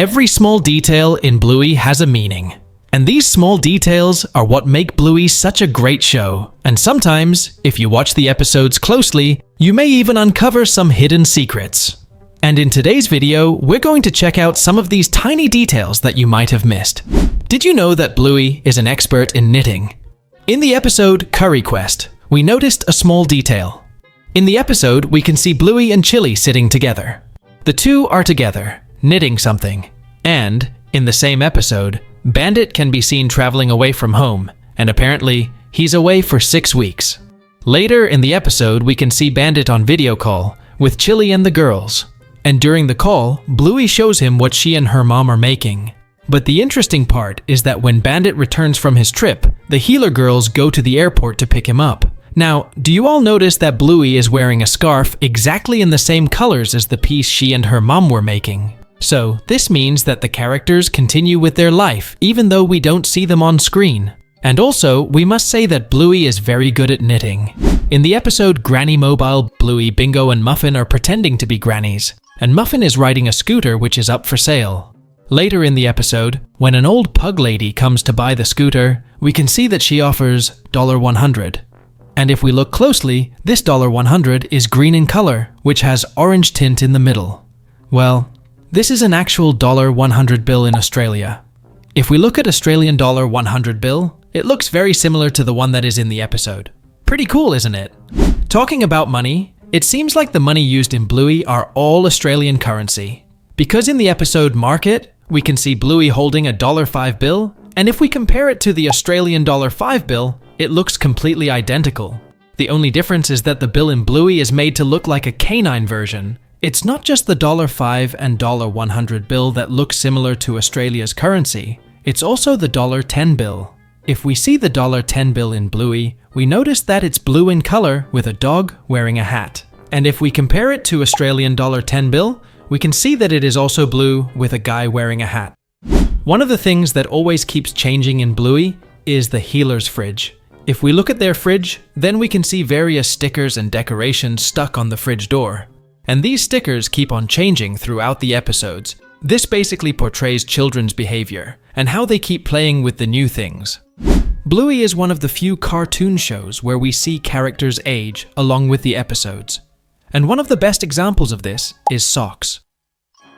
Every small detail in Bluey has a meaning. And these small details are what make Bluey such a great show. And sometimes, if you watch the episodes closely, you may even uncover some hidden secrets. And in today's video, we're going to check out some of these tiny details that you might have missed. Did you know that Bluey is an expert in knitting? In the episode Curry Quest, we noticed a small detail. In the episode, we can see Bluey and Chili sitting together. The two are together, knitting something. And, in the same episode, Bandit can be seen traveling away from home, and apparently, he's away for 6 weeks. Later in the episode, we can see Bandit on video call with Chili and the girls. And during the call, Bluey shows him what she and her mom are making. But the interesting part is that when Bandit returns from his trip, the Healer girls go to the airport to pick him up. Now, do you all notice that Bluey is wearing a scarf exactly in the same colors as the piece she and her mom were making? So, this means that the characters continue with their life even though we don't see them on screen. And also, we must say that Bluey is very good at knitting. In the episode Granny Mobile, Bluey, Bingo, and Muffin are pretending to be grannies, and Muffin is riding a scooter which is up for sale. Later in the episode, when an old pug lady comes to buy the scooter, we can see that she offers $100. And if we look closely, this $100 is green in color, which has orange tint in the middle. Well, this is an actual $100 bill in Australia. If we look at Australian $100 bill, it looks very similar to the one that is in the episode. Pretty cool, isn't it? Talking about money, it seems like the money used in Bluey are all Australian currency. Because in the episode Market, we can see Bluey holding a $5 bill, and if we compare it to the Australian $5 bill, it looks completely identical. The only difference is that the bill in Bluey is made to look like a canine version. It's not just the $5 and $100 bill that look similar to Australia's currency, it's also the $10 bill. If we see the $10 bill in Bluey, we notice that it's blue in color with a dog wearing a hat. And if we compare it to Australian $10 bill, we can see that it is also blue with a guy wearing a hat. One of the things that always keeps changing in Bluey is the Healer's fridge. If we look at their fridge, then we can see various stickers and decorations stuck on the fridge door. And these stickers keep on changing throughout the episodes. This basically portrays children's behavior and how they keep playing with the new things. Bluey is one of the few cartoon shows where we see characters age along with the episodes. And one of the best examples of this is Socks.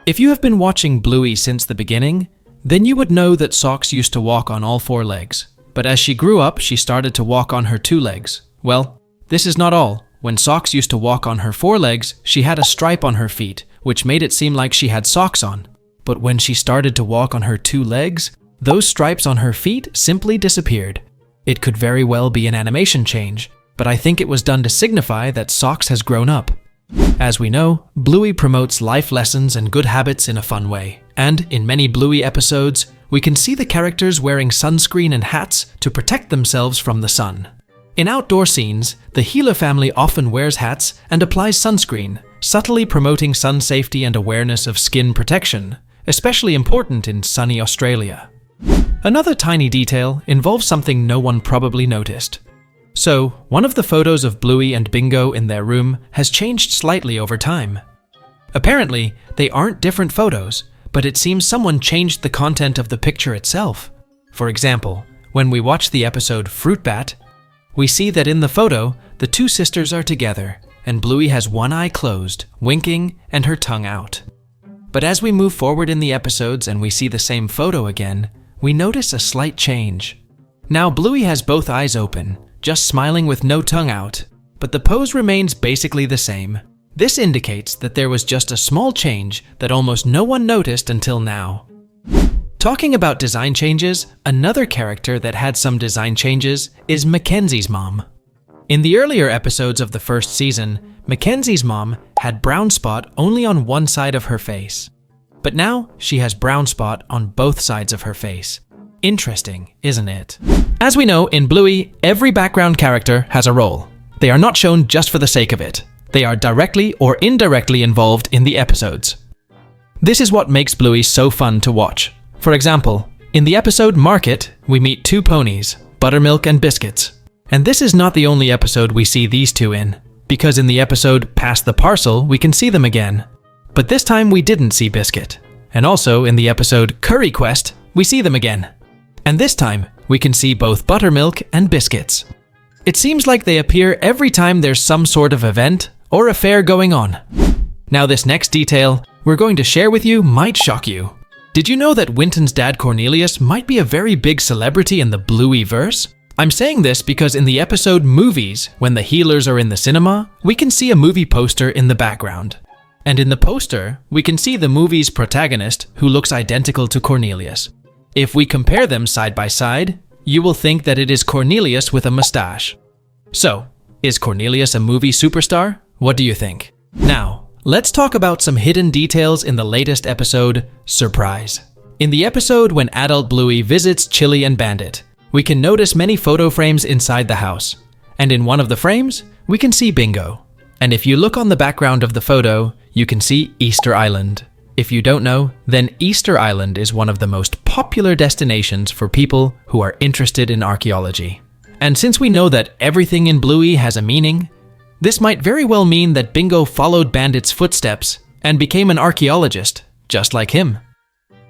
If you have been watching Bluey since the beginning, then you would know that Socks used to walk on all 4 legs. But as she grew up, she started to walk on her 2 legs. Well, this is not all. When Socks used to walk on her 4 legs, she had a stripe on her feet, which made it seem like she had socks on. But when she started to walk on her 2 legs, those stripes on her feet simply disappeared. It could very well be an animation change, but I think it was done to signify that Socks has grown up. As we know, Bluey promotes life lessons and good habits in a fun way. And in many Bluey episodes, we can see the characters wearing sunscreen and hats to protect themselves from the sun. In outdoor scenes, the Healer family often wears hats and applies sunscreen, subtly promoting sun safety and awareness of skin protection, especially important in sunny Australia. Another tiny detail involves something no one probably noticed. So, one of the photos of Bluey and Bingo in their room has changed slightly over time. Apparently, they aren't different photos, but it seems someone changed the content of the picture itself. For example, when we watch the episode Fruit Bat, we see that in the photo, the 2 sisters are together, and Bluey has one eye closed, winking, and her tongue out. But as we move forward in the episodes and we see the same photo again, we notice a slight change. Now Bluey has both eyes open, just smiling with no tongue out, but the pose remains basically the same. This indicates that there was just a small change that almost no one noticed until now. Talking about design changes, another character that had some design changes is Mackenzie's mom. In the earlier episodes of the first season, Mackenzie's mom had brown spot only on one side of her face. But now she has brown spot on both sides of her face. Interesting, isn't it? As we know, in Bluey, every background character has a role. They are not shown just for the sake of it. They are directly or indirectly involved in the episodes. This is what makes Bluey so fun to watch. For example, in the episode Market, we meet 2 ponies, Buttermilk and Biscuits. And this is not the only episode we see these 2 in, because in the episode Pass the Parcel, we can see them again. But this time we didn't see Biscuit. And also in the episode Curry Quest, we see them again. And this time, we can see both buttermilk and biscuits. It seems like they appear every time there's some sort of event or affair going on. Now this next detail we're going to share with you might shock you. Did you know that Winton's dad Cornelius might be a very big celebrity in the Bluey verse? I'm saying this because in the episode Movies, when the healers are in the cinema, we can see a movie poster in the background. And in the poster, we can see the movie's protagonist who looks identical to Cornelius. If we compare them side by side, you will think that it is Cornelius with a mustache. So, is Cornelius a movie superstar? What do you think? Now, let's talk about some hidden details in the latest episode, Surprise. In the episode when adult Bluey visits Chili and Bandit, we can notice many photo frames inside the house. And in one of the frames, we can see Bingo. And if you look on the background of the photo, you can see Easter Island. If you don't know, then Easter Island is one of the most popular destinations for people who are interested in archaeology. And since we know that everything in Bluey has a meaning, this might very well mean that Bingo followed Bandit's footsteps and became an archaeologist, just like him.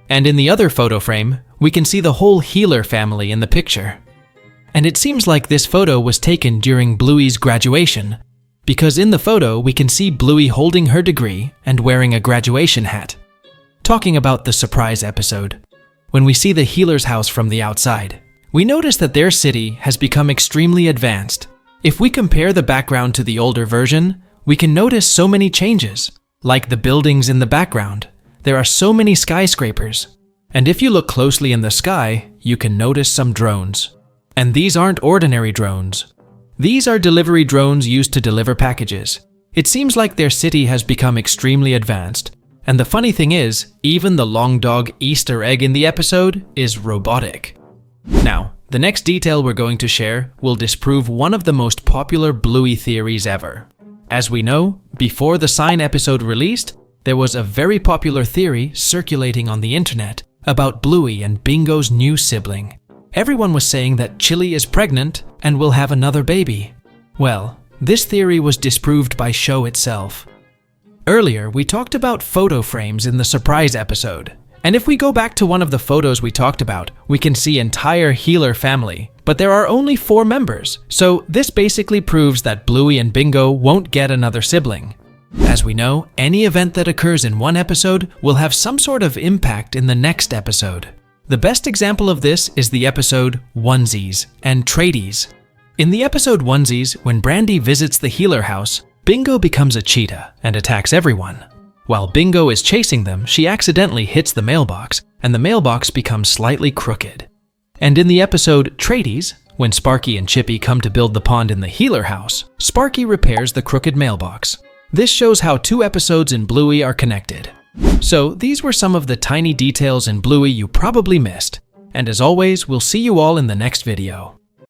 And in the other photo frame, we can see the whole Healer family in the picture. And it seems like this photo was taken during Bluey's graduation, because in the photo we can see Bluey holding her degree and wearing a graduation hat. Talking about the Surprise episode, when we see the Healer's house from the outside, we notice that their city has become extremely advanced. If we compare the background to the older version, we can notice so many changes, like the buildings in the background. There are so many skyscrapers. And if you look closely in the sky, you can notice some drones. And these aren't ordinary drones. These are delivery drones used to deliver packages. It seems like their city has become extremely advanced. And the funny thing is, even the long dog Easter egg in the episode is robotic. Now, the next detail we're going to share will disprove one of the most popular Bluey theories ever. As we know, before the Sign episode released, there was a very popular theory circulating on the internet about Bluey and Bingo's new sibling. Everyone was saying that Chili is pregnant and will have another baby. Well, this theory was disproved by show itself. Earlier, we talked about photo frames in the Surprise episode. And if we go back to one of the photos we talked about, we can see entire Healer family, but there are only 4 members. So this basically proves that Bluey and Bingo won't get another sibling. As we know, any event that occurs in one episode will have some sort of impact in the next episode. The best example of this is the episode Onesies and Tradies. In the episode Onesies, when Brandy visits the Healer house, Bingo becomes a cheetah and attacks everyone. While Bingo is chasing them, she accidentally hits the mailbox, and the mailbox becomes slightly crooked. And in the episode Tradies, when Sparky and Chippy come to build the pond in the Healer house, Sparky repairs the crooked mailbox. This shows how 2 episodes in Bluey are connected. So these were some of the tiny details in Bluey you probably missed. And as always, we'll see you all in the next video.